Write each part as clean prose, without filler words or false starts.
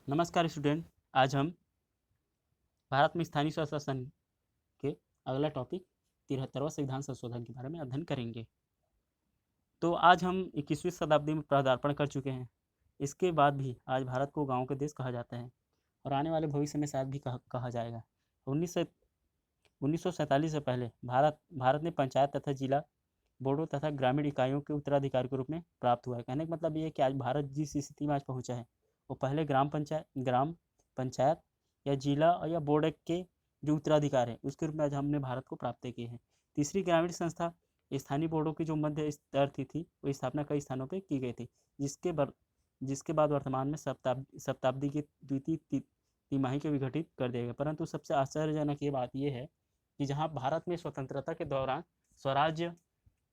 नमस्कार स्टूडेंट। आज हम भारत में स्थानीय स्वशासन के अगला टॉपिक 73वां संविधान संशोधन के बारे में अध्ययन करेंगे। तो आज हम 21वीं शताब्दी में पदार्पण कर चुके हैं। इसके बाद भी आज भारत को गाँव का देश कहा जाता है और आने वाले भविष्य में शायद भी कहा जाएगा। 1947 से पहले भारत भारत ने पंचायत तथा जिला बोर्डों तथा ग्रामीण इकाइयों के उत्तराधिकार के रूप में प्राप्त हुआ है। कहने का मतलब ये है कि आज भारत जिस स्थिति में आज पहुंचा है वो पहले ग्राम पंचायत या जिला और या बोर्ड के जो उत्तराधिकार है उसके रूप में आज हमने भारत को प्राप्त किए हैं। तीसरी ग्रामीण संस्था स्थानीय बोर्डों की जो मध्य स्तर थी वो स्थापना कई स्थानों पर की गई थी, जिसके बाद वर्तमान में शताब्दी की द्वितीय तिमाही को विघटित कर दिया गया। परंतु सबसे आश्चर्यजनक ये बात यह है कि जहाँ भारत में स्वतंत्रता के दौरान स्वराज्य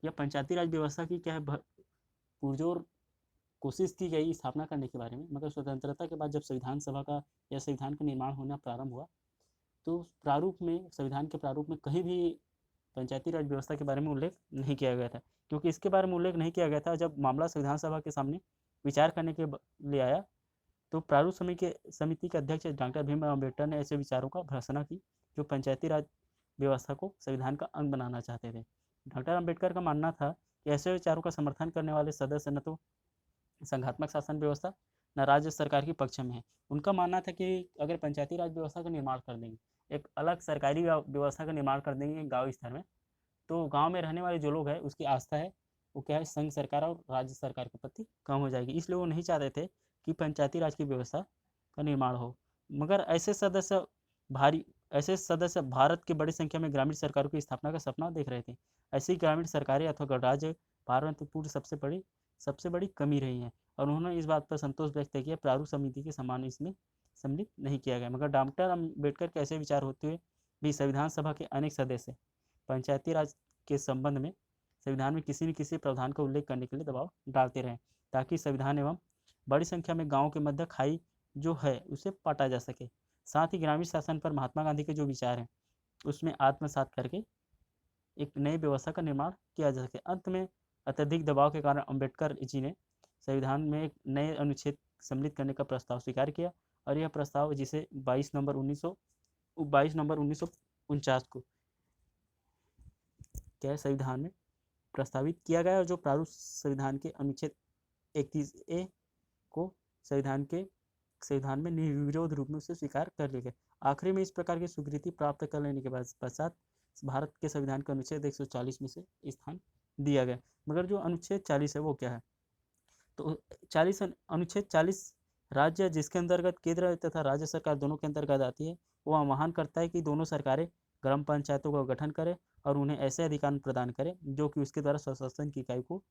या पंचायती राज व्यवस्था की क्या है पुरजोर कोशिश की गई स्थापना करने के बारे में, मगर स्वतंत्रता के बाद जब संविधान सभा का या संविधान का निर्माण होना प्रारंभ हुआ तो प्रारूप में संविधान के प्रारूप में कहीं भी पंचायती राज व्यवस्था के बारे में उल्लेख नहीं किया गया था। क्योंकि इसके बारे में उल्लेख नहीं किया गया था, जब मामला संविधान सभा के सामने विचार करने के लिए आया तो प्रारूप समिति के अध्यक्ष डॉक्टर भीमराव अम्बेडकर ने ऐसे विचारों का भर्त्सना की जो पंचायती राज व्यवस्था को संविधान का अंग बनाना चाहते थे। डॉक्टर अम्बेडकर का मानना था कि ऐसे विचारों का समर्थन करने वाले सदस्य न तो संघात्मक शासन व्यवस्था न राज्य सरकार के पक्ष में है। उनका मानना था कि अगर पंचायती राज व्यवस्था का निर्माण कर देंगे, एक अलग सरकारी व्यवस्था का निर्माण कर देंगे गाँव स्तर में, तो गाँव में रहने वाले जो लोग हैं उसकी आस्था है वो क्या है संघ सरकार और राज्य सरकार के प्रति कम हो जाएगी। इसलिए वो नहीं चाहते थे कि पंचायती राज की व्यवस्था का निर्माण हो। मगर भारी ऐसे सदस्य भारत की बड़ी संख्या में ग्रामीण सरकारों की स्थापना का सपना देख रहे थे। ऐसी ग्रामीण सरकारें अथवा गणराज्य भारत में पूर्व सबसे बड़ी कमी रही है और उन्होंने इस बात पर संतोष व्यक्त किया प्रारूप समिति के समान इसमें सम्मिलित नहीं किया गया। मगर डॉक्टर अम्बेडकर के ऐसे विचार होते हुए भी संविधान सभा के अनेक सदस्य पंचायती राज के संबंध में संविधान में किसी न किसी प्रावधान का उल्लेख करने के लिए दबाव डालते रहे ताकि संविधान एवं बड़ी संख्या में गाँव के मध्य खाई जो है उसे पाटा जा सके। साथ ही ग्रामीण शासन पर महात्मा गांधी के जो विचार हैं उसमें आत्मसात करके एक नई व्यवस्था का निर्माण किया जा सके। अंत में अत्यधिक दबाव के कारण अम्बेडकर जी ने संविधान में एक नए अनुच्छेद सम्मिलित करने का प्रस्ताव स्वीकार किया और यह प्रस्ताव जिसे 22 नवंबर 1949 को क्या संविधान में प्रस्तावित किया गया और जो प्रारूप संविधान के अनुच्छेद 31A को संविधान में निर्विरोध रूप में उसे स्वीकार कर लिया गया। आखिरी में इस प्रकार की स्वीकृति प्राप्त कर लेने के पश्चात भारत के संविधान के अनुच्छेद 140 में से स्थान दिया गया। मगर जो अनुच्छेद 40 है वो क्या है, तो अनुच्छेद 40 राज्य जिसके अंतर्गत केंद्र तथा राज्य सरकार दोनों के अंतर्गत आती है वो आह्वान करता है कि दोनों सरकारें ग्राम पंचायतों का गठन करें और उन्हें ऐसे अधिकार प्रदान करें जो कि उसके द्वारा स्वशासन की इकाई को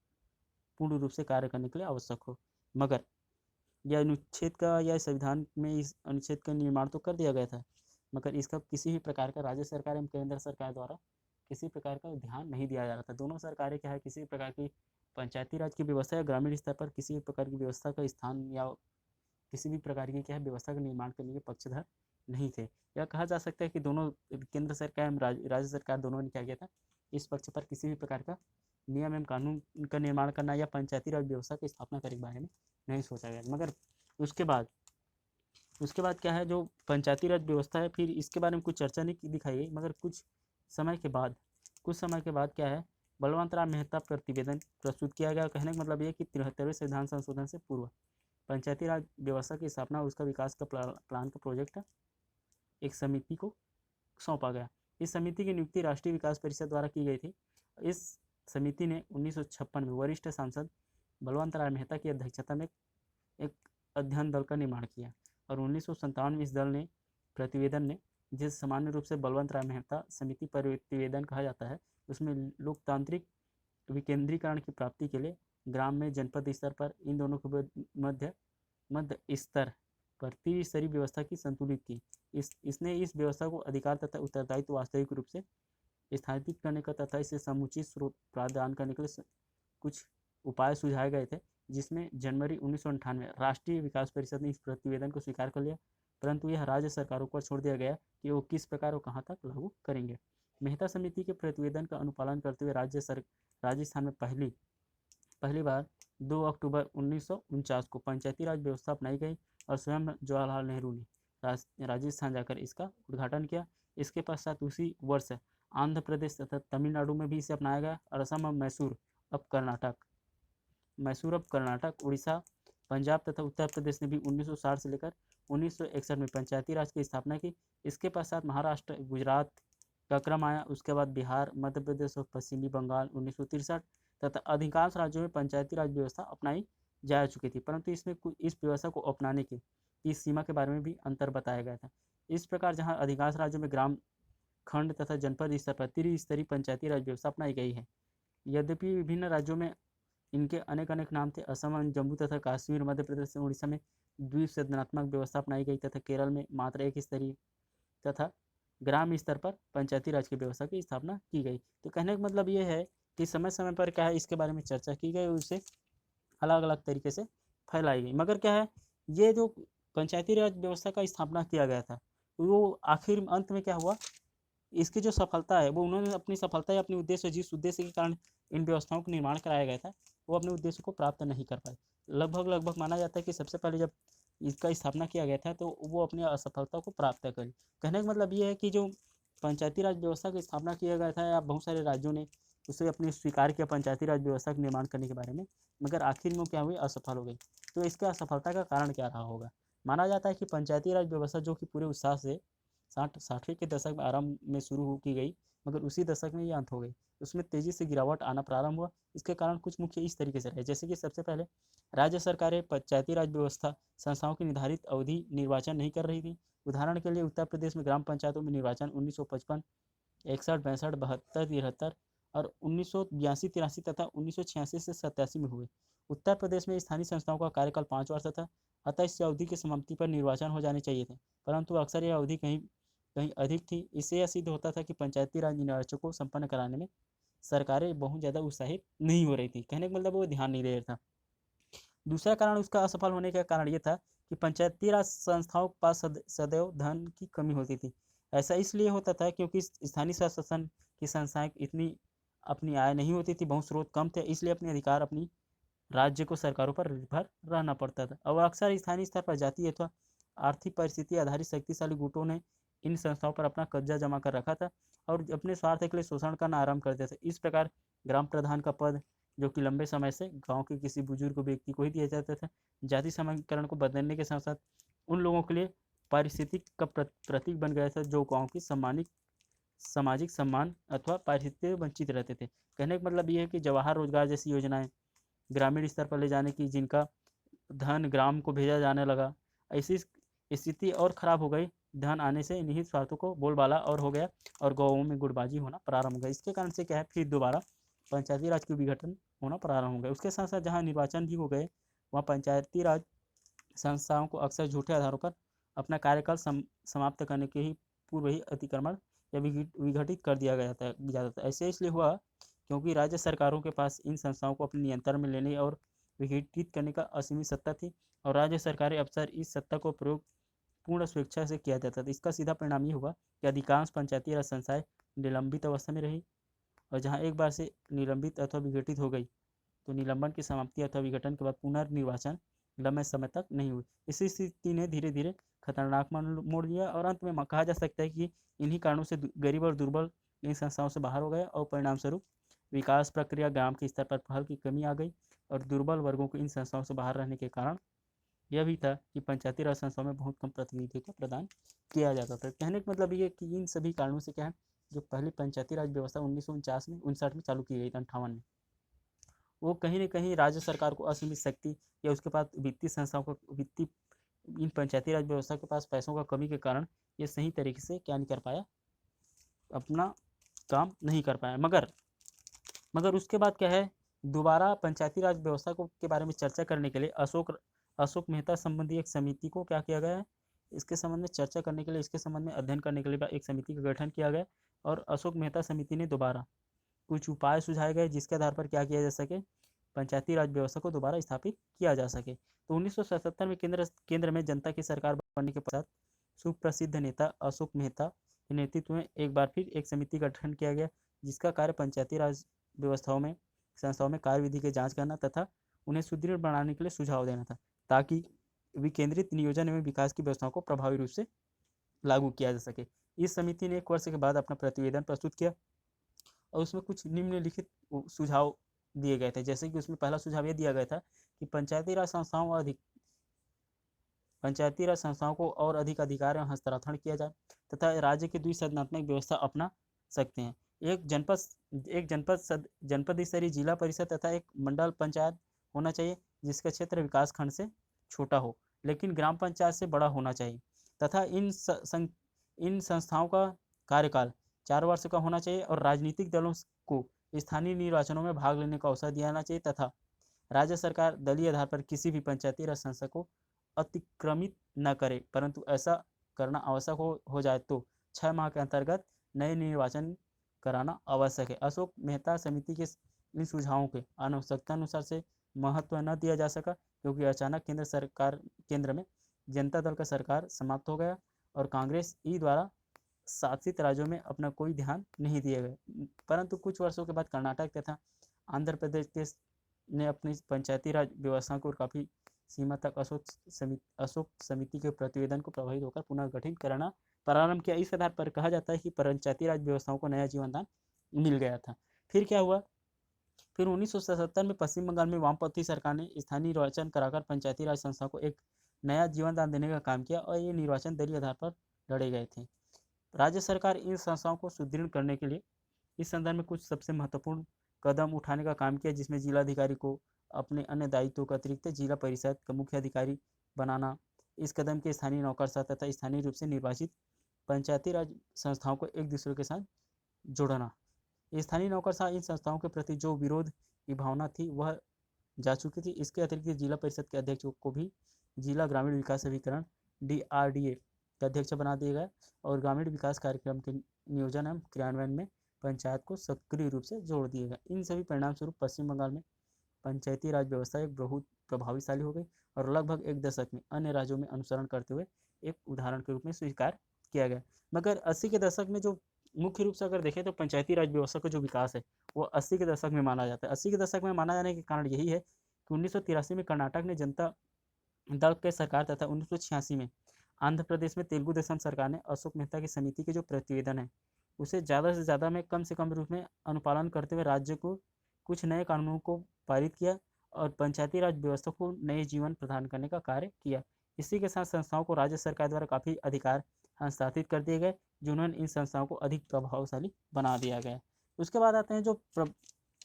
पूर्ण रूप से कार्य करने के लिए आवश्यक हो। मगर यह अनुच्छेद का या संविधान में इस अनुच्छेद का निर्माण तो कर दिया गया था, मगर इसका किसी भी प्रकार का राज्य सरकार एवं केंद्र सरकार द्वारा किसी प्रकार का ध्यान नहीं दिया जा रहा था। दोनों सरकारें क्या है किसी प्रकार की पंचायती राज की व्यवस्था या ग्रामीण स्तर पर किसी भी प्रकार की व्यवस्था का स्थान या किसी भी प्रकार की क्या है व्यवस्था का निर्माण करने के पक्षधर नहीं थे। यह कहा जा सकता है कि दोनों केंद्र सरकार एवं राज्य सरकार दोनों ने क्या किया था इस पक्ष पर किसी भी प्रकार का नियम एवं कानून का निर्माण करना या पंचायती राज व्यवस्था की स्थापना करने के बारे में नहीं सोचा गया। मगर उसके बाद क्या है जो पंचायती राज व्यवस्था है फिर इसके बारे में कुछ चर्चा नहीं दिखाई गई। मगर कुछ समय के बाद क्या है बलवंत राय मेहता प्रतिवेदन प्रस्तुत किया गया। कहने का मतलब ये कि 73वें संविधान संशोधन से पूर्व पंचायती राज व्यवस्था की स्थापना उसका विकास का प्लान का प्रोजेक्ट एक समिति को सौंपा गया। इस समिति की नियुक्ति राष्ट्रीय विकास परिषद द्वारा की गई थी। इस समिति ने 1956 में वरिष्ठ सांसद बलवंत राय मेहता की अध्यक्षता में एक अध्ययन दल का निर्माण किया और 1957 में इस दल ने प्रतिवेदन ने जिसे सामान्य रूप से बलवंत राय मेहता समिति प्रतिवेदन कहा जाता है उसमें लोकतांत्रिक विकेंद्रीकरण की प्राप्ति के लिए ग्राम में जनपद स्तर पर इन दोनों के मध्य स्तर पर त्रिस्तरीय व्यवस्था की संतुलित की। इसने इस व्यवस्था को अधिकार तथा उत्तरदायित्व वास्तविक रूप से स्थापित करने का तथा इसे समुचित स्रोत प्रदान करने के लिए कुछ उपाय सुझाए गए थे, जिसमें जनवरी 1998 राष्ट्रीय विकास परिषद ने इस प्रतिवेदन को स्वीकार कर लिया, परंतु यह राज्य सरकारों पर छोड़ दिया गया कि वो किस प्रकार और कहाँ तक लागू करेंगे। मेहता समिति के प्रतिवेदन का अनुपालन करते हुए राजस्थान में पहली बार 2 अक्टूबर 1949 को पंचायती राज व्यवस्था अपनाई गई और स्वयं जवाहरलाल नेहरू ने राजस्थान जाकर इसका उद्घाटन किया। इसके पश्चात उसी वर्ष आंध्र प्रदेश तथा तमिलनाडु में भी इसे अपनाया गया और असम और मैसूर अब कर्नाटक, उड़ीसा, पंजाब तथा उत्तर प्रदेश ने भी 1960 से लेकर 1961 में पंचायती राज की स्थापना की। इसके पश्चात महाराष्ट्र, गुजरात का क्रम आया, उसके बाद बिहार, मध्य प्रदेश और पश्चिमी बंगाल 1963 तथा अधिकांश राज्यों में पंचायती राज व्यवस्था अपनाई जा चुकी थी, परंतु इसमें इस व्यवस्था को अपनाने की सीमा के बारे में भी अंतर बताया गया था। इस प्रकार जहां अधिकांश राज्यों में ग्राम, खंड तथा जनपद स्तर पर त्रिस्तरीय पंचायती राज व्यवस्था अपनाई गई है। यद्यपि विभिन्न राज्यों में इनके अनेक अनेक नाम थे। असम, जम्मू तथा कश्मीर, मध्य प्रदेश और उड़ीसा में द्विसदनात्मक व्यवस्था अपनाई गई तथा केरल में मात्र एक स्तरीय तथा ग्राम स्तर पर पंचायती राज की व्यवस्था की स्थापना की गई। तो कहने का मतलब ये है कि समय समय पर क्या है, इसके बारे में चर्चा की गई और उसे अलग अलग तरीके से फैलाई गई। मगर क्या है, ये जो पंचायती राज व्यवस्था का स्थापना किया गया था, वो आखिर अंत में क्या हुआ, इसकी जो सफलता है वो उन्होंने अपनी सफलता या अपने उद्देश्य, जिस उद्देश्य के कारण इन व्यवस्थाओं का निर्माण कराया गया था, वो अपने उद्देश्य को प्राप्त नहीं कर पाए। लगभग माना जाता है कि सबसे पहले जब इसका स्थापना किया गया था तो वो अपनी असफलता को प्राप्त करी। कहने का मतलब ये है कि जो पंचायती राज व्यवस्था की स्थापना किया गया था या बहुत सारे राज्यों ने उसे अपनी स्वीकार किया पंचायती राज व्यवस्था के निर्माण करने के बारे में, मगर आखिर में क्या हुई, असफल हो गई। तो इसके असफलता का कारण क्या रहा होगा। माना जाता है कि पंचायती राज व्यवस्था जो कि पूरे उत्साह से 60वीं के दशक में आरंभ में शुरू की गई, मगर उसी दशक में ये अंत हो गई। उसमें तेजी से गिरावट आना प्रारंभ हुआ। इसके कारण कुछ मुख्य इस तरीके से रहे, जैसे कि सबसे पहले राज्य सरकारें पंचायती राज व्यवस्था संस्थाओं की निर्धारित अवधि निर्वाचन नहीं कर रही थी। उदाहरण के लिए उत्तर प्रदेश में ग्राम पंचायतों में निर्वाचन 1955, 61, 62, 72, 73 और 1982, 83 तथा 1986 से 87 में हुए। उत्तर प्रदेश में स्थानीय संस्थाओं का कार्यकाल 5 वर्ष था, अतः इस अवधि की समाप्ति पर निर्वाचन हो जाने चाहिए थे, परंतु अक्सर यह अवधि कहीं कहीं अधिक थी। इससे यह सिद्ध होता था कि पंचायती राज निर्वाचन को संपन्न कराने में सरकारें बहुत ज़्यादा उत्साहित नहीं हो रही थी। कहने का मतलब वो ध्यान नहीं दे रहा था। दूसरा कारण उसका असफल होने का कारण ये था कि पंचायती राज संस्थाओं के पास सदैव धन की कमी होती थी। ऐसा इसलिए होता था क्योंकि स्थानीय शासन की संस्थाएं इतनी अपनी आय नहीं होती थी, बहुत स्रोत कम थे, इसलिए अपने अधिकार अपनी राज्य को सरकारों पर निर्भर रहना पड़ता था। और अक्सर स्थानीय स्तर पर जाति अथवा आर्थिक परिस्थिति आधारित शक्तिशाली गुटों ने इन संस्थाओं पर अपना कब्जा जमा कर रखा था और अपने स्वार्थ के लिए शोषण करना आरंभ कर दिया था। इस प्रकार ग्राम प्रधान का पद, जो कि लंबे समय से गांव के किसी बुजुर्ग व्यक्ति को ही दिया जाता था, जाति समीकरण को बदलने के साथ साथ उन लोगों के लिए पारिस्थितिक का प्रतीक बन गया था जो गाँव की सामाजिक सम्मान अथवा पारिस्थितिक वंचित रहते थे। कहने का मतलब ये है कि जवाहर रोजगार जैसी योजनाएं ग्रामीण स्तर पर ले जाने की, जिनका धन ग्राम को भेजा जाने लगा, ऐसी स्थिति और खराब हो गई। धन आने से निहित स्वार्थों को बोलबाला और हो गया और गाँवों में गुटबाजी होना प्रारंभ हो गया। इसके कारण से क्या है, फिर दोबारा पंचायती राज की विघटन होना प्रारंभ हो गया। उसके साथ साथ जहाँ निर्वाचन भी हो गए, वहाँ पंचायती राज संस्थाओं को अक्सर झूठे आधारों पर अपना कार्यकाल समाप्त करने के ही पूर्व ही अतिक्रमण या विघटित कर दिया गया था। ऐसे इसलिए हुआ क्योंकि राज्य सरकारों के पास इन संस्थाओं को अपने नियंत्रण में लेने और विघटित करने का असीमित सत्ता थी और राज्य सरकारें अक्सर इस सत्ता को प्रयोग पूर्ण स्वेच्छा से किया जाता था। इसका सीधा परिणाम ये हुआ कि अधिकांश पंचायती राज संस्थाएं निलंबित अवस्था में रही और जहां एक बार से निलंबित अथवा विघटित हो गई तो निलंबन की समाप्ति अथवा विघटन के बाद पुनर्निर्वाचन लंबे समय तक नहीं हुई। इसी स्थिति ने धीरे धीरे खतरनाक मोड़ लिया और अंत में कहा जा सकता है कि इन्हीं कारणों से गरीब और दुर्बल इन संस्थाओं से बाहर हो गए और परिणाम स्वरूप विकास प्रक्रिया ग्राम के स्तर पर पहल की कमी आ गई और दुर्बल वर्गों को इन संस्थाओं से बाहर रहने के कारण यह भी था कि पंचायती राज संस्थाओं में बहुत कम प्रतिनिधित्व को प्रदान किया जाता था। कहने का मतलब ये कि इन सभी कारणों से क्या है, जो पहली पंचायती राज व्यवस्था 1949 में 59 में चालू की गई थी, 58 में, वो कहीं न कहीं राज्य सरकार को असीमित शक्ति या उसके पास वित्तीय संस्थाओं को इन पंचायती राज व्यवस्था के पास पैसों का कमी के कारण ये सही तरीके से क्या नहीं कर पाया, अपना काम नहीं कर पाया। मगर उसके बाद क्या है, दोबारा पंचायती राज व्यवस्था को के बारे में चर्चा करने के लिए अशोक मेहता संबंधी एक समिति को क्या किया गया है, इसके संबंध में चर्चा करने के लिए, इसके संबंध में अध्ययन करने के लिए एक समिति का गठन किया गया और अशोक मेहता समिति ने दोबारा कुछ उपाय सुझाए गए जिसके आधार पर क्या किया जा सके, पंचायती राज व्यवस्था को दोबारा स्थापित किया जा सके। तो 1977 में केंद्र में जनता की सरकार बनने के पश्चात सुप्रसिद्ध नेता अशोक मेहता के नेतृत्व में एक बार फिर एक समिति का गठन किया गया जिसका कार्य पंचायती राज संस्थाओं में कार्यविधि की जांच करना तथा उन्हें सुदृढ़ बनाने के लिए सुझाव देना था, ताकि विकेंद्रित नियोजन एवं विकास की व्यवस्थाओं को प्रभावी रूप से लागू किया जा सके। इस समिति ने 1 वर्ष के बाद अपना प्रतिवेदन प्रस्तुत किया और उसमें कुछ निम्नलिखित सुझाव दिए गए थे। जैसे कि उसमें पहला सुझाव ये दिया गया था कि पंचायती राज संस्थाओं को और अधिक अधिकार एवं हस्तांतरण किया जाए तथा राज्य की द्विसदनात्मक व्यवस्था अपना सकते हैं। जनपद स्तरीय जिला परिषद तथा एक मंडल पंचायत होना चाहिए जिसका क्षेत्र विकास खंड से छोटा हो लेकिन ग्राम पंचायत से बड़ा होना चाहिए तथा इन संस्थाओं का कार्यकाल 4 वर्ष का होना चाहिए और राजनीतिक दलों को स्थानीय निर्वाचनों में भाग लेने का अवसर दिया जाना चाहिए तथा राज्य सरकार दलीय आधार पर किसी भी पंचायती राज संस्था को अतिक्रमित न करे, परंतु ऐसा करना आवश्यक हो जाए तो 6 माह के अंतर्गत नए निर्वाचन कराना आवश्यक है। अशोक मेहता समिति के इन सुझावों के आवश्यकता अनुसार से महत्व न दिया जा सका क्योंकि अचानक केंद्र में जनता दल का सरकार समाप्त हो गया और कांग्रेस ई द्वारा शासित राज्यों में अपना कोई ध्यान नहीं दिया गया। परंतु कुछ वर्षों के बाद कर्नाटक तथा आंध्र प्रदेश ने अपनी पंचायती राज व्यवस्था को काफ़ी सीमा तक अशोक समिति के प्रतिवेदन को प्रभावित होकर पुनर्गठित करना प्रारंभ किया। इस आधार पर कहा जाता है कि पंचायती राज व्यवस्थाओं को नया जीवन दान मिल गया था। फिर क्या हुआ? फिर 1977 में पश्चिम बंगाल में वामपंथी सरकार ने स्थानीय निर्वाचन कराकर पंचायती राज संस्था को एक नया जीवन दान देने का काम किया और ये निर्वाचन दलीय आधार पर लड़े गए थे। राज्य सरकार इन संस्थाओं को सुदृढ़ करने के लिए इस संदर्भ में कुछ सबसे महत्वपूर्ण कदम उठाने का काम किया जिसमें जिलाधिकारी को अपने अन्य दायित्वों के अतिरिक्त जिला परिषद का मुख्य अधिकारी बनाना, इस कदम के स्थानीय नौकरशाह तथा स्थानीय रूप से निर्वाचित पंचायती राज संस्थाओं को एक दूसरे के साथ जोड़ना। स्थानीय नौकरशाह इन संस्थाओं के प्रति जो विरोध की भावना थी वह जा चुकी थी। इसके अतिरिक्त जिला परिषद के अध्यक्ष को भी जिला ग्रामीण विकास अभिकरण DRDA का अध्यक्ष बना दिया गया और ग्रामीण विकास कार्यक्रम के नियोजन एवं क्रियान्वयन में पंचायत को सक्रिय रूप से जोड़ दिया गया। इन सभी परिणाम स्वरूप पश्चिम बंगाल में पंचायती राज व्यवस्था एक बहुत प्रभावशाली हो गई और लगभग एक दशक में अन्य राज्यों में अनुसरण करते हुए एक उदाहरण के रूप में स्वीकार किया गया। मगर 80 के दशक में जो मुख्य रूप से अगर देखें तो पंचायती राज व्यवस्था का जो विकास है वो 80 के दशक में माना जाता है। 80 के दशक में माना जाने के कारण यही है कि 1983 में कर्नाटक ने जनता दल के सरकार तथा 1986 में आंध्र प्रदेश में तेलुगु देशम सरकार ने अशोक मेहता की समिति के जो प्रतिवेदन है उसे ज़्यादा से ज़्यादा में कम से कम रूप में अनुपालन करते हुए राज्य को कुछ नए कानूनों को पारित किया और पंचायती राज व्यवस्था को नए जीवन प्रदान करने का कार्य किया। इसी के साथ संस्थाओं को राज्य सरकार द्वारा काफ़ी अधिकार हस्तांतरित कर दिए गए जिन्होंने इन संस्थाओं को अधिक प्रभावशाली बना दिया गया। उसके बाद आते हैं जो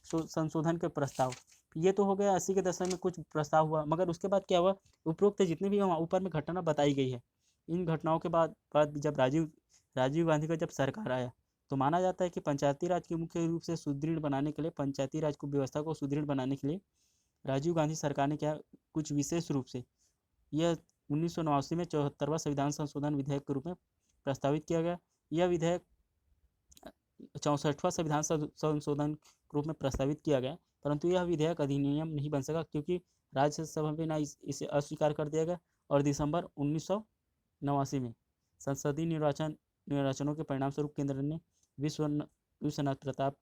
संशोधन के प्रस्ताव। ये तो हो गया 80 के दशक में कुछ प्रस्ताव हुआ, मगर उसके बाद क्या हुआ? उपरोक्त जितनी भी ऊपर में घटना बताई गई है इन घटनाओं के बाद जब राजीव गांधी का जब सरकार आया तो माना जाता है कि पंचायती राज के मुख्य रूप से सुदृढ़ बनाने के लिए पंचायती राज को व्यवस्था को सुदृढ़ बनाने के लिए राजीव गांधी सरकार ने क्या कुछ विशेष रूप से यह 1989 में 74वां संविधान संशोधन विधेयक के रूप में प्रस्तावित किया गया। यह विधेयक 64वां संविधान संशोधन के रूप में प्रस्तावित किया गया, परंतु यह विधेयक अधिनियम नहीं बन सका क्योंकि राज्यसभा में ना इसे अस्वीकार कर दिया गया और दिसंबर 1989 में संसदीय निर्वाचनों के परिणाम स्वरूप केंद्र ने विश्वनाथ प्रताप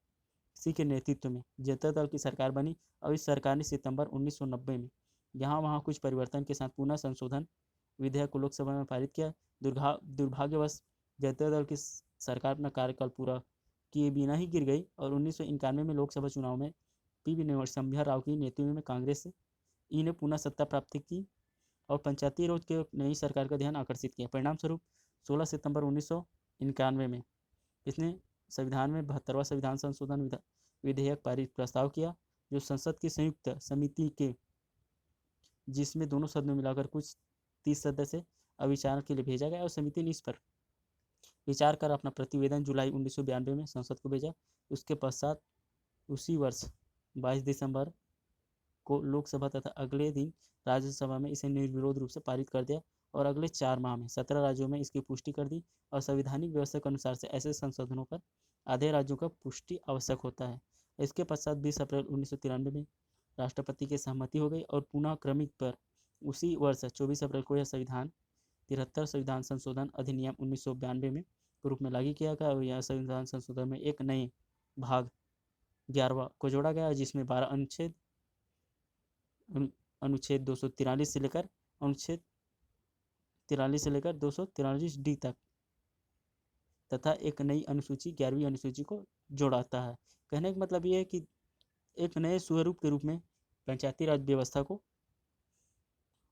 सिंह के नेतृत्व में जनता दल की सरकार बनी और इस सरकार ने सितंबर 1990 में यहाँ वहाँ कुछ परिवर्तन के साथ पुनः संशोधन विधेयक को लोकसभा में पारित किया। दुर्भाग्यवश जनता दल की सरकार अपना कार्यकाल पूरा किए बिना ही गिर गई और 1991 में लोकसभा चुनाव में PV नरसिम्हा राव की नेतृत्व में कांग्रेस ने पुनः सत्ता प्राप्त की और पंचायती राज के नई सरकार का ध्यान आकर्षित किया। परिणाम स्वरूप 16 सितंबर 1991 में इसने संविधान में 72वां संविधान संशोधन विधेयक पारित प्रस्ताव किया जो संसद की संयुक्त समिति के जिसमें दोनों सदनों मिलाकर कुछ 30 सदस्य अविचार के लिए भेजा गया और समिति ने इस पर विचार कर अपना प्रतिवेदन जुलाई 1992 में संसद को भेजा। उसके पश्चात उसी वर्ष 22 दिसंबर को लोकसभा तथा अगले दिन राज्यसभा में इसे निर्विरोध रूप से पारित कर दिया और अगले 4 माह में 17 राज्यों में इसकी पुष्टि कर दी और संवैधानिक व्यवस्था के अनुसार से ऐसे संशोधनों पर आधे राज्यों का पुष्टि आवश्यक होता है। इसके पश्चात 20 अप्रैल 1993 में राष्ट्रपति की सहमति हो गई और पुनः क्रमिक पर उसी वर्ष 24 अप्रैल को यह 73 संविधान संशोधन अधिनियम 1992 में रूप में लागू किया गया और यह संविधान संशोधन में एक नए भाग 11वां को जोड़ा गया जिसमें 12 अनुच्छेद 243 से लेकर अनुच्छेद 243 से लेकर 243D तक तथा एक नई अनुसूची 11वीं अनुसूची को जोड़ाता है। कहने का मतलब ये है कि एक नए स्वरूप के रूप में पंचायती राज व्यवस्था को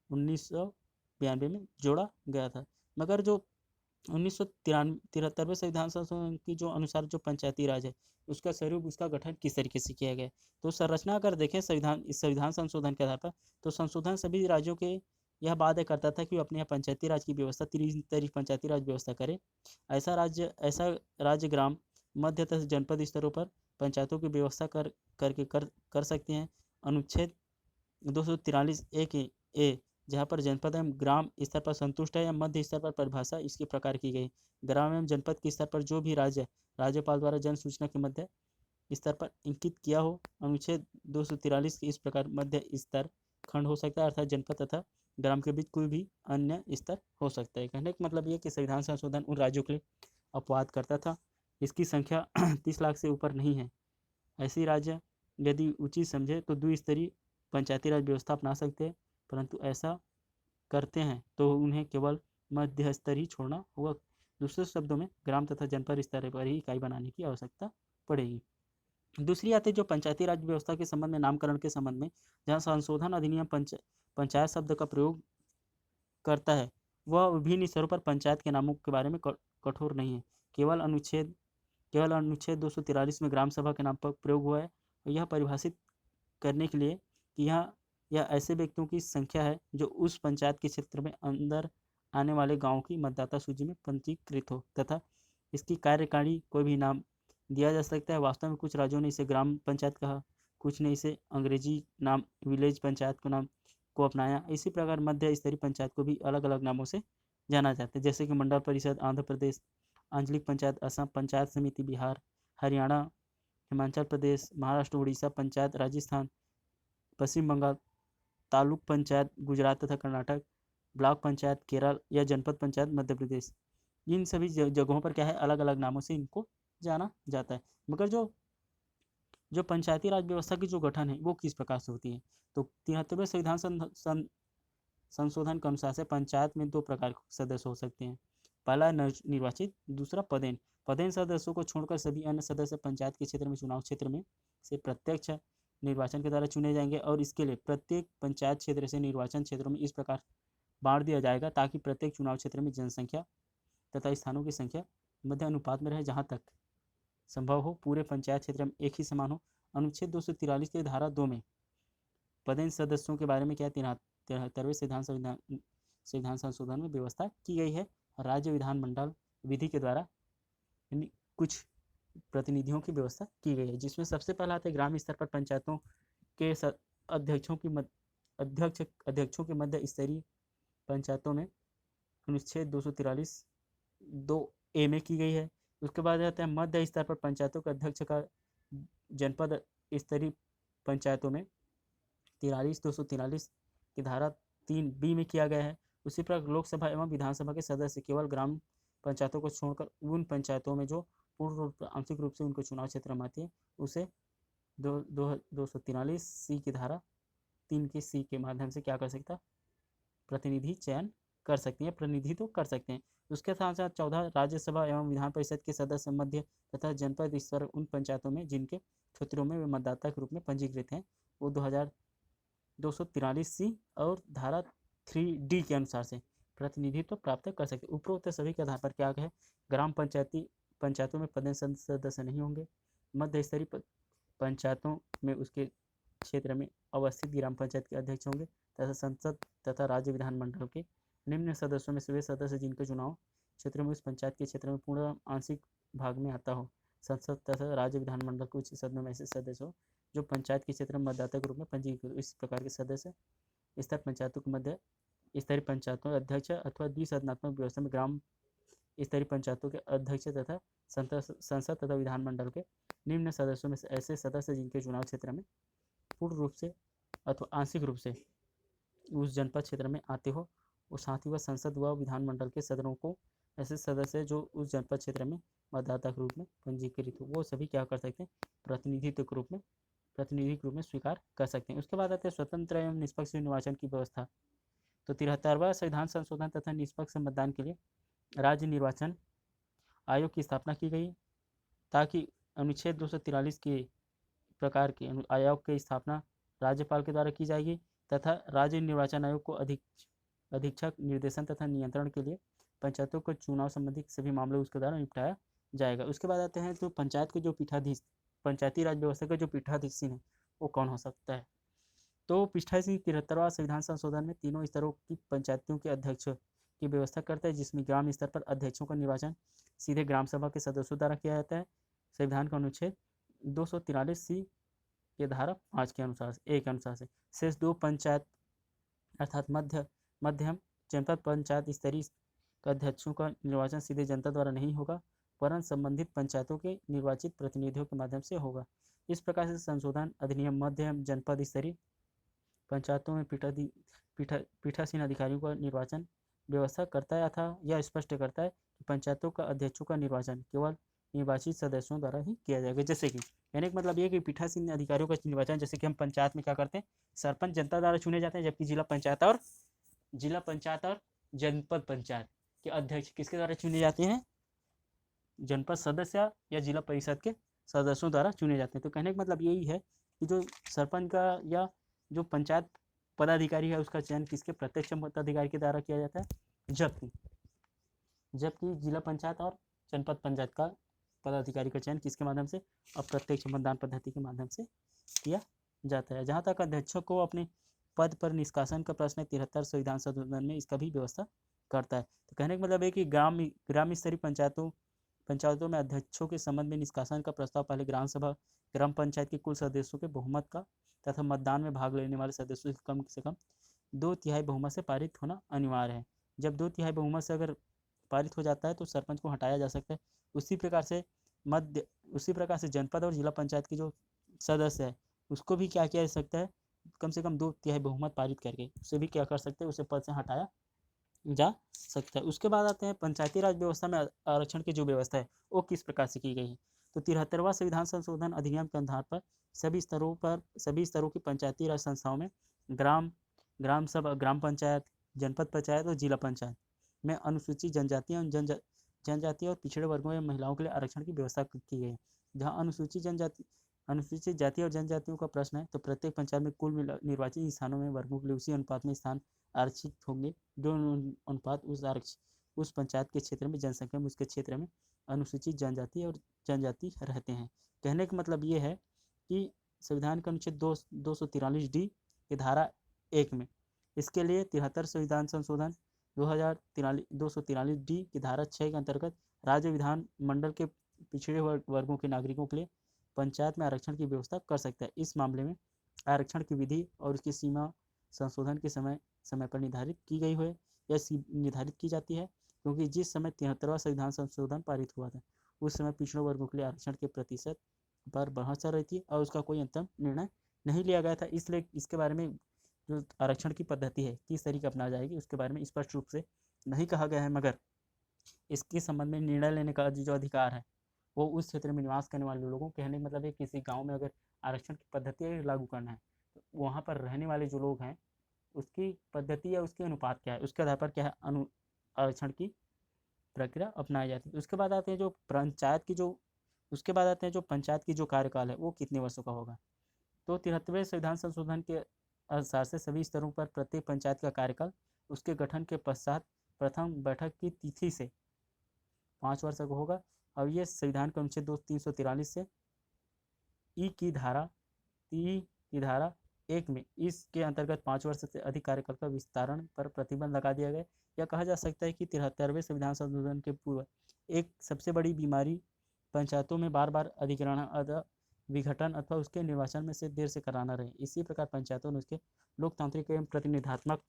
1992 में जोड़ा गया था। मगर जो 1973वें संविधान संशोधन की जो अनुसार जो पंचायती राज है उसका स्वरूप, उसका गठन किस तरीके से किया गया है, तो संरचना अगर देखें संविधान, इस संविधान संशोधन के आधार पर, तो संशोधन सभी राज्यों के यह वादा करता था कि वो अपने यहाँ पंचायती राज की व्यवस्था, त्रिस्तरीय पंचायती राज व्यवस्था करे। ऐसा राज्य ग्राम, मध्य तथा जनपद स्तरों पर पंचायतों की व्यवस्था कर सकते हैं। अनुच्छेद 243 ए जहाँ पर जनपद एवं ग्राम स्तर पर संतुष्ट है या मध्य स्तर पर परिभाषा इसके प्रकार की गई। ग्राम एवं जनपद के स्तर पर जो भी राज्य राज्यपाल द्वारा जन सूचना के मध्य स्तर पर इंकित किया हो। अनुच्छेद 243 के इस प्रकार मध्य स्तर खंड हो सकता है, अर्थात जनपद तथा ग्राम के बीच कोई भी अन्य स्तर हो सकता है। कहने का मतलब ये कि संविधान संशोधन उन राज्यों के लिए अपवाद करता था इसकी संख्या 30 लाख से ऊपर नहीं है। ऐसी राज्य यदि उचित समझे तो द्विस्तरीय पंचायती राज व्यवस्था अपना सकते हैं, परंतु ऐसा करते हैं तो उन्हें केवल मध्य स्तर ही छोड़ना होगा। दूसरे शब्दों में ग्राम तथा जनपद स्तर पर ही इकाई बनाने की आवश्यकता पड़ेगी। दूसरी आती है जो पंचायती राज व्यवस्था के संबंध में, नामकरण के संबंध में, जहाँ संशोधन अधिनियम पंचायत शब्द का प्रयोग करता है वह विभिन्न स्तरों पर पंचायत के नामों के बारे में कठोर नहीं है। केवल अनुच्छेद 243 में ग्राम सभा के नाम पर प्रयोग हुआ है। यह परिभाषित करने के लिए कि यह ऐसे व्यक्तियों की संख्या है जो उस पंचायत के क्षेत्र में अंदर आने वाले गाँव की मतदाता सूची में पंजीकृत हो, तथा इसकी कार्यकारिणी कोई भी नाम दिया जा सकता है। वास्तव में कुछ राज्यों ने इसे ग्राम पंचायत कहा, कुछ ने इसे अंग्रेजी नाम विलेज पंचायत को नाम को अपनाया। इसी प्रकार मध्य स्तरीय पंचायत को भी अलग अलग नामों से जाना जाता है, जैसे कि मंडल परिषद आंध्र प्रदेश, आंचलिक पंचायत असम, पंचायत समिति बिहार, हरियाणा, हिमाचल प्रदेश, महाराष्ट्र, उड़ीसा पंचायत राजस्थान, पश्चिम बंगाल, तालुक पंचायत गुजरात तथा कर्नाटक, ब्लॉक पंचायत केरल या जनपद पंचायत मध्य प्रदेश। इन सभी जगहों पर क्या है, अलग अलग नामों से इनको जाना जाता है। मगर जो पंचायती राज व्यवस्था की जो गठन है वो किस प्रकार से होती है, तो 73वें संविधान संशोधन के अनुसार से पंचायत में 2 प्रकार के सदस्य हो सकते हैं। पहला निर्वाचित, दूसरा पदेन। पदेन सदस्यों को छोड़कर सभी अन्य सदस्य पंचायत के क्षेत्र में चुनाव क्षेत्र में से प्रत्यक्ष निर्वाचन के द्वारा चुने जाएंगे, और इसके लिए प्रत्येक पंचायत क्षेत्र से निर्वाचन क्षेत्रों में इस प्रकार बांट दिया जाएगा ताकि प्रत्येक चुनाव क्षेत्र में जनसंख्या तथा स्थानों की संख्या मध्य अनुपात में रहे, जहाँ तक संभव हो पूरे पंचायत क्षेत्र में एक ही समान हो। अनुच्छेद 243 के धारा 2 में पदेन सदस्यों के बारे में क्या 73वें संविधान संशोधन में व्यवस्था की गई है। राज्य विधानमंडल विधि के द्वारा कुछ प्रतिनिधियों की व्यवस्था की गई है, जिसमें सबसे पहला आता है ग्राम स्तर पर पंचायतों के अध्यक्षों के मध्य स्तरीय पंचायतों में अनुच्छेद 243 2A में की गई है। उसके बाद आता है मध्य स्तर पर पंचायतों के अध्यक्ष का जनपद स्तरीय पंचायतों में 243 की धारा 3B में किया गया है। उसी प्रकार लोकसभा एवं विधानसभा के सदस्य केवल ग्राम पंचायतों को छोड़कर उन पंचायतों में जो पूर्ण रूप आंशिक रूप से उनको चुनाव क्षेत्र में आती है उसे 243C की धारा 3 के C के माध्यम से क्या कर सकता, प्रतिनिधि चयन कर सकते हैं, प्रतिनिधित्व कर सकते हैं। उसके साथ साथ 14 राज्यसभा एवं विधान परिषद के सदस्य मध्य तथा जनपद स्तर उन पंचायतों में जिनके क्षेत्रों में वे मतदाता के रूप में पंजीकृत हैं वो 243C और धारा 3D के अनुसार से प्रतिनिधित्व प्राप्त कर सकते। उपरोक्त सभी के आधार पर क्या है, ग्राम पंचायतों में पदेन सदस्य नहीं होंगे। मध्य स्तरीय पंचायतों में उसके क्षेत्र में अवस्थित ग्राम पंचायत के अध्यक्ष होंगे तथा संसद तथा राज्य विधानमंडल के निम्न सदस्यों में से वे सदस्य जिनके चुनाव क्षेत्र में उस पंचायत के क्षेत्र में पूर्ण आंशिक भाग में आता हो। संसद तथा राज्य विधानमंडल के उच्च सदनों में ऐसे सदस्य हो जो पंचायत के क्षेत्र में मतदाता के रूप में पंजीकृत। इस प्रकार के सदस्य स्तर पंचायतों के मध्य स्तरीय पंचायतों के अध्यक्ष अथवा द्विसदनात्मक व्यवस्था में ग्राम स्तरीय पंचायतों के अध्यक्ष तथा संसद तथा विधानमंडल के निम्न सदस्यों में से ऐसे सदस्य जिनके चुनाव क्षेत्र में पूर्ण रूप से अथवा आंशिक रूप से उस जनपद क्षेत्र में आते हो, और साथ ही वह संसद व विधानमंडल के सदनों को ऐसे सदस्य जो उस जनपद क्षेत्र में मतदाता के रूप में पंजीकृत हो, वो सभी क्या कर सकते हैं, प्रतिनिधि के रूप में स्वीकार कर सकते हैं। उसके बाद आते हैं स्वतंत्र एवं निष्पक्ष निर्वाचन की व्यवस्था। तो 73वां संविधान संशोधन तथा निष्पक्ष मतदान के लिए राज्य निर्वाचन आयोग की स्थापना की गई, ताकि अनुच्छेद 243 के प्रकार के आयोग की स्थापना राज्यपाल के द्वारा की जाएगी तथा राज्य निर्वाचन आयोग को अधीक्षक निर्देशन तथा नियंत्रण के लिए पंचायतों को चुनाव संबंधी सभी मामले उसके द्वारा निपटाया जाएगा। उसके बाद आते हैं तो पंचायत के जो पीठाधीश, पंचायती राज व्यवस्था का जो पीठाधीश है वो कौन हो सकता है। तो पीठासीन 73वां संविधान संशोधन में तीनों स्तरों की पंचायतों के अध्यक्ष की व्यवस्था करता है, जिसमें ग्राम स्तर पर अध्यक्षों का निर्वाचन सीधे ग्राम सभा के सदस्यों द्वारा किया जाता है। संविधान का अनुच्छेद 243C के धारा 5 के अनुसार एक अनुसार से शेष 2 पंचायत अर्थात मध्यम जनपद पंचायत स्तरीय अध्यक्षों का निर्वाचन सीधे जनता द्वारा नहीं होगा, परंतु संबंधित पंचायतों के निर्वाचित प्रतिनिधियों के माध्यम से होगा। इस प्रकार से संशोधन अधिनियम मध्यम जनपद स्तरीय पंचायतों में पीठासीन अधिकारियों का निर्वाचन व्यवस्था करता है अथा यह स्पष्ट करता है कि पंचायतों का अध्यक्षों का निर्वाचन केवल निर्वाचित सदस्यों द्वारा ही किया जाएगा। जैसे कि यानी कि मतलब ये कि पीठासीन अधिकारियों का निर्वाचन, जैसे कि हम पंचायत में क्या करते हैं, सरपंच जनता द्वारा चुने जाते हैं, जबकि जिला पंचायत और जनपद पंचायत के अध्यक्ष किसके द्वारा चुने जाते हैं, जनपद सदस्य या जिला परिषद के सदस्यों द्वारा चुने जाते हैं। तो कहने का मतलब यही है कि जो सरपंच का या जो पंचायत पदाधिकारी है उसका चयन किसके, प्रत्यक्ष मताधिकारी के द्वारा किया जाता है, जबकि जिला पंचायत और जनपद पंचायत का पदाधिकारी का चयन किसके माध्यम से, अप्रत्यक्ष मतदान पद्धति के माध्यम से किया जाता है। जहाँ तक अध्यक्षों को अपने पद पर निष्कासन का प्रश्न है, 73 संविधान संशोधन में इसका भी व्यवस्था करता है। तो कहने का मतलब है कि ग्राम स्तरीय पंचायतों में अध्यक्षों के संबंध में निष्कासन का प्रस्ताव पहले ग्राम पंचायत के कुल सदस्यों के बहुमत का तथा मतदान में भाग लेने वाले सदस्यों से कम 2/3 बहुमत से पारित होना अनिवार्य है। जब 2/3 बहुमत से अगर पारित हो जाता है तो सरपंच को हटाया जा सकता है। उसी प्रकार से जनपद और जिला पंचायत के जो सदस्य है उसको भी क्या किया जा सकता है, कम से कम 2/3 बहुमत पारित करके उसे भी क्या कर सकते हैं, उसे पद से हटाया जा सकता है। उसके बाद आते हैं पंचायती राज व्यवस्था में आरक्षण की जो व्यवस्था है वो किस प्रकार से की गई है। तो 73वां संविधान संशोधन अधिनियम के आधार पर सभी स्तरों की पंचायती राज संस्थाओं में ग्राम सभा, ग्राम पंचायत, जनपद पंचायत और जिला पंचायत में अनुसूचित जनजाति और पिछड़े वर्गों या महिलाओं के लिए आरक्षण की व्यवस्था की गई है। जहाँ अनुसूचित जाति और जनजातियों का प्रश्न है तो प्रत्येक पंचायत में कुल निर्वाचित स्थानों में वर्गों के लिए उसी अनुपात में स्थान आरक्षित होंगे जो अनुपात उस पंचायत के क्षेत्र में जनसंख्या में उसके क्षेत्र में अनुसूचित जनजाति रहते हैं। कहने का मतलब ये है कि संविधान के अनुच्छेद 243D की धारा 1 में इसके लिए 73 संविधान संशोधन 243D की धारा 6 के अंतर्गत राज्य विधान मंडल के पिछड़े वर्गों के नागरिकों के लिए पंचायत में आरक्षण की व्यवस्था कर सकता है। इस मामले में आरक्षण की विधि और उसकी सीमा संशोधन के समय पर निर्धारित की गई है या निर्धारित की जाती है, क्योंकि जिस समय 73वां संविधान संशोधन पारित हुआ था उस समय पिछड़े वर्गों के लिए आरक्षण के प्रतिशत पर बहस चल रही थी और उसका कोई अंतिम निर्णय नहीं लिया गया था। इसलिए इसके बारे में जो आरक्षण की पद्धति है किस तरीके अपनाई जाएगी उसके बारे में स्पष्ट रूप से नहीं कहा गया है, मगर इसके संबंध में निर्णय लेने का जो अधिकार है वो उस क्षेत्र में निवास करने वाले लोगों, कहने का मतलब है किसी गांव में अगर आरक्षण की पद्धति लागू करना है तो वहाँ पर रहने वाले जो लोग हैं उसकी पद्धति या उसके अनुपात क्या है उसके आधार पर क्या है आरक्षण की प्रक्रिया अपनाई जाती है। उसके बाद आते हैं जो पंचायत की जो कार्यकाल है वो कितने वर्षों का होगा। तो 73वें संविधान संशोधन के अनुसार से सभी स्तरों पर प्रत्येक पंचायत का कार्यकाल उसके गठन के पश्चात प्रथम बैठक की तिथि से 5 वर्ष का होगा और ये संविधान के अनुच्छेद 343 से ई की धारा 1 में इसके अंतर्गत 5 वर्ष से अधिक कार्यकाल का विस्तारण पर प्रतिबंध लगा दिया गया। यह कहा जा सकता है कि 73वें संविधान संशोधन के पूर्व एक सबसे बड़ी बीमारी पंचायतों में बार बार अधिग्रहण विघटन अथवा उसके निर्वाचन में से देर से कराना रहे। इसी प्रकार पंचायतों ने उसके लोकतांत्रिक एवं प्रतिनिधात्मक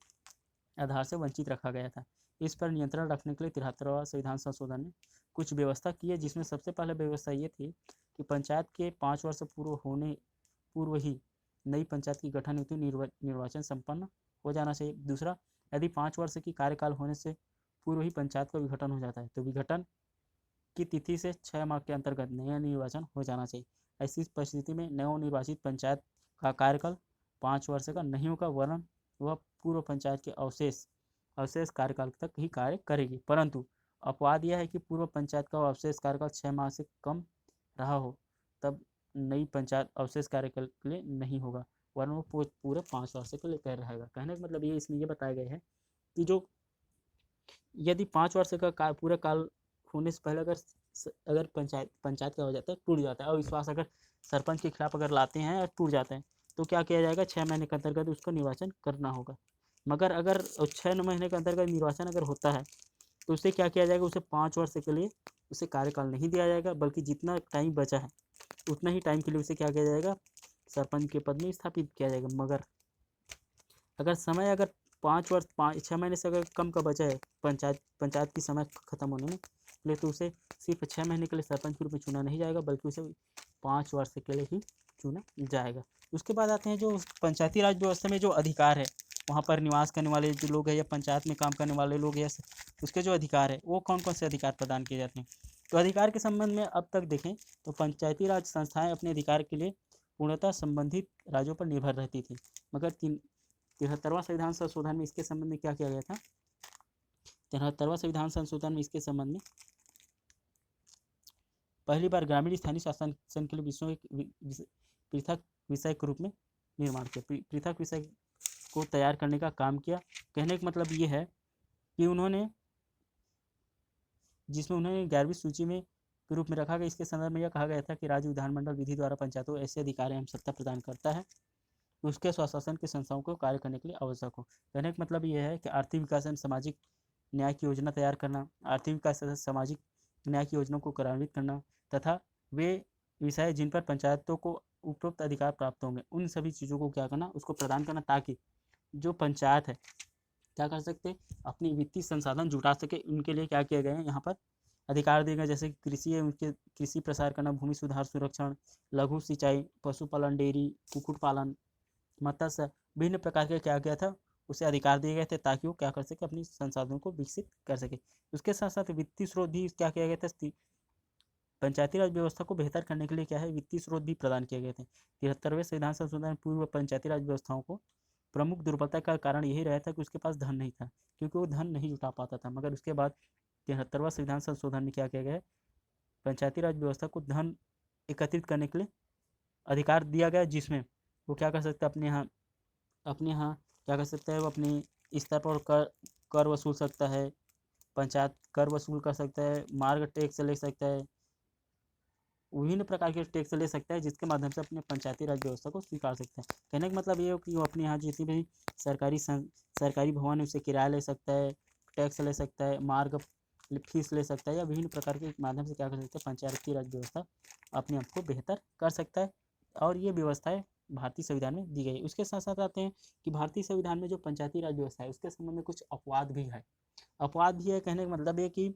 आधार से वंचित रखा गया था। इस पर नियंत्रण रखने के लिए 73वां संविधान संशोधन ने कुछ व्यवस्था की है, जिसमें सबसे पहले व्यवस्था ये थी कि पंचायत के 5 वर्ष पूर्व ही नई पंचायत की गठन हेतु निर्वाचन संपन्न हो जाना चाहिए। दूसरा, यदि 5 वर्ष की कार्यकाल होने से पूर्व ही पंचायत का विघटन हो जाता है तो विघटन की तिथि से 6 माह के अंतर्गत नया निर्वाचन हो जाना चाहिए। ऐसी परिस्थिति में नवनिर्वाचित पंचायत का कार्यकाल 5 वर्ष का नहीं होगा, वरन वह पूर्व पंचायत के अवशेष कार्यकाल तक ही कार्य करेगी, परंतु अपवाद यह है कि पूर्व पंचायत का अवशेष कार्यकाल 6 माह से कम रहा हो, तब नई पंचायत अवशेष कार्यकाल के लिए नहीं होगा, वरना वो पूरे 5 वर्ष के लिए तय रहेगा। कहने का मतलब ये इसमें ये बताया गया है कि जो यदि 5 वर्ष का पूरा काल होने से पहले अगर पंचायत का हो जाता है, टूट जाता है, अविश्वास अगर सरपंच के खिलाफ अगर लाते हैं और टूट जाता है, तो क्या किया जाएगा, 6 महीने के अंतर्गत उसको निर्वाचन करना होगा। मगर अगर 6 महीने के अंतर्गत निर्वाचन अगर होता है, तो उसे क्या किया जाएगा, उसे 5 वर्ष के लिए उसे कार्यकाल नहीं दिया जाएगा, बल्कि जितना टाइम बचा है उतना ही टाइम के लिए उसे क्या किया जाएगा, सरपंच के पद में स्थापित किया जाएगा। मगर अगर समय अगर 6 महीने से अगर कम का बचा है पंचायत की समय खत्म होने में लिए, तो उसे सिर्फ 6 महीने के लिए सरपंच के रूप में चुना नहीं जाएगा, बल्कि उसे 5 वर्ष के लिए ही चुना जाएगा। उसके बाद आते हैं जो पंचायती राज व्यवस्था में जो अधिकार है, वहाँ पर निवास करने वाले जो लोग हैं या पंचायत में काम करने वाले लोग हैं, उसके जो अधिकार है वो कौन कौन से अधिकार प्रदान किए जाते हैं। तो अधिकार के संबंध में अब तक देखें तो पंचायती राज संस्थाएं अपने अधिकार के लिए पूर्णतः संबंधित राज्यों पर निर्भर रहती थी। मगर 73वां संविधान संशोधन में इसके संबंध में क्या किया गया था, 73वां संविधान संशोधन में इसके संबंध में पहली बार ग्रामीण स्थानीय शासन के लिए विषयों पृथक विषय के रूप में निर्माण किया, पृथक विषय को तैयार करने का काम किया। कहने का मतलब ये है कि उन्होंने जिसमें उन्हें 11वीं सूची में के रूप में रखा गया। इसके संदर्भ में यह कहा गया था कि राज्य विधानमंडल विधि द्वारा पंचायतों ऐसे अधिकार एवं सत्ता प्रदान करता है उसके स्वशासन के संस्थाओं को कार्य करने के लिए आवश्यक हो। कहने का मतलब यह है कि आर्थिक विकास एवं सामाजिक न्याय की योजना तैयार करना, आर्थिक विकास तथा सामाजिक न्याय की योजनाओं को कार्यान्वित करना तथा वे विषय जिन पर पंचायतों को उपरोक्त अधिकार प्राप्त होंगे, उन सभी चीज़ों को क्या करना, उसको प्रदान करना, ताकि जो पंचायत है क्या कर सकते, अपनी वित्तीय संसाधन जुटा सके। उनके लिए क्या किया गया है, यहाँ पर अधिकार दिए गए, जैसे कृषि है उनके कृषि प्रसार करना, भूमि सुधार संरक्षण, लघु सिंचाई, पशुपालन, डेयरी, कुक्कुट पालन, मत्स्य, विभिन्न प्रकार के क्या किया था, उसे अधिकार दिए गए थे, ताकि वो क्या कर सके, अपनी संसाधनों को विकसित कर सके। उसके साथ साथ वित्तीय स्रोत भी क्या किया गया था, पंचायती राज व्यवस्था को बेहतर करने के लिए क्या है, वित्तीय स्रोत भी प्रदान किए गए थे। 73वें संविधान संशोधन पूर्व पंचायती राज व्यवस्थाओं को प्रमुख दुर्बलता का कारण यही रहा था कि उसके पास धन नहीं था, क्योंकि वो धन नहीं जुटा पाता था। मगर उसके बाद 73वां संविधान संशोधन में क्या किया गया है, पंचायती राज व्यवस्था को धन एकत्रित करने के लिए अधिकार दिया गया, जिसमें वो क्या कर सकता है, अपने यहाँ क्या कर सकता है, वो अपने स्तर पर कर वसूल सकता है, पंचायत कर वसूल कर सकता है, मार्ग टैक्स ले सकता है, विभिन्न प्रकार के टैक्स ले सकता है, जिसके माध्यम से अपने पंचायती राज व्यवस्था को स्वीकार सकता है। कहने का मतलब ये हो कि वो अपने यहाँ जितनी भी सरकारी भवन है उसे किराया ले सकता है, टैक्स ले सकता है, मार्ग फीस ले सकता है, या विभिन्न प्रकार के माध्यम से क्या कर सकता है, पंचायती राज व्यवस्था अपने आप को बेहतर कर सकता है। और ये व्यवस्थाएं भारतीय संविधान में दी गई। उसके साथ साथ आते हैं कि भारतीय संविधान में जो पंचायती राज व्यवस्था है उसके संबंध में कुछ अपवाद भी है। कहने का मतलब ये कि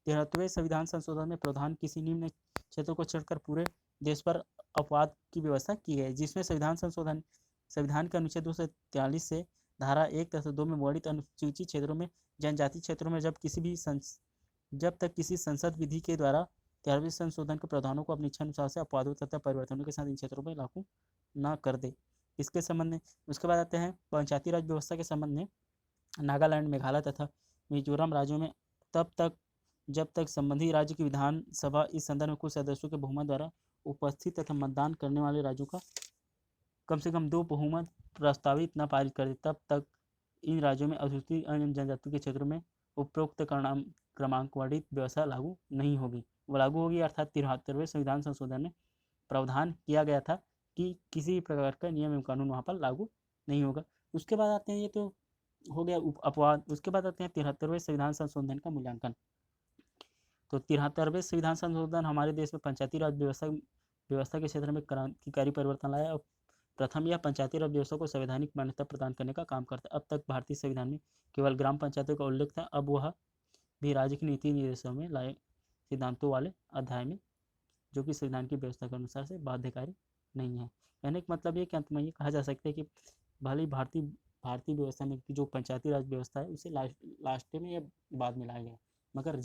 73वें संविधान संशोधन में प्रावधान किसी निम्न क्षेत्रों को छोड़कर पूरे देश पर अपवाद की व्यवस्था की गई, जिसमें संविधान के अनुच्छेद 243 से धारा 1 तथा 2 में वर्णित अनुसूचित क्षेत्रों में, जनजाति क्षेत्रों में जब तक किसी संसद विधि के द्वारा 13वें संशोधन के प्रावधानों को अपनी इच्छा अनुसार से अपवादों तथा परिवर्तनों के साथ इन क्षेत्रों में लागू न कर दे, इसके संबंध में। उसके बाद आते हैं पंचायती राज व्यवस्था के संबंध में। नागालैंड, मेघालय तथा मिजोरम राज्यों में जब तक संबंधित राज्य की विधानसभा इस संदर्भ में कुछ सदस्यों के बहुमत द्वारा उपस्थित तथा मतदान करने वाले राज्यों का कम से कम 2 बहुमत प्रस्तावित न पारित कर दे, तब तक इन राज्यों में अनुसूचित जनजाति के क्षेत्रों में उपरोक्त क्रमांकवादित व्यवस्था लागू नहीं होगी। वो लागू होगी, अर्थात 73वें संविधान संशोधन में प्रावधान किया गया था कि किसी भी प्रकार का नियम एवं कानून वहाँ पर लागू नहीं होगा। उसके बाद आते हैं, ये तो हो गया अपवाद। उसके बाद आते हैं 73वें संविधान संशोधन का मूल्यांकन। तो 73वें संविधान संशोधन हमारे देश में पंचायती राज व्यवस्था के क्षेत्र में क्रांतिकारी परिवर्तन लाया और प्रथम यह पंचायती राज व्यवस्था को संवैधानिक मान्यता प्रदान करने का काम करता है। अब तक भारतीय संविधान में केवल ग्राम पंचायतों का उल्लेख था, अब वह भी राज्य की नीति निर्देशों में लाए सिद्धांतों वाले अध्याय में, जो कि संविधान की व्यवस्था के अनुसार से बाध्यकारी नहीं है। कहने का मतलब ये कि अंत में ये कहा जा सकता है कि भले ही भारतीय व्यवस्था में जो पंचायती राज व्यवस्था है उसे लास्ट में या बाद में लाया गया, मगर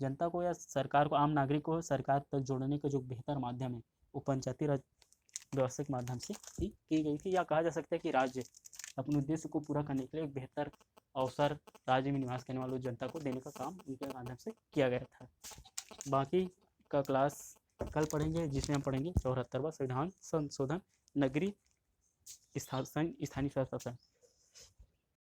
जनता को या सरकार को, आम नागरिक को सरकार तक जोड़ने का जो बेहतर माध्यम है वो पंचायती राज व्यवस्था के माध्यम से ही की गई थी। या कहा जा सकता है कि राज्य अपने उद्देश्य को पूरा करने के लिए एक बेहतर अवसर राज्य में निवास करने वालों जनता को देने का काम उनके माध्यम से किया गया था। बाकी का क्लास कल पढ़ेंगे, जिसमें हम पढ़ेंगे 74वां संविधान संशोधन, नगरीय स्थानीय स्वराज शासन।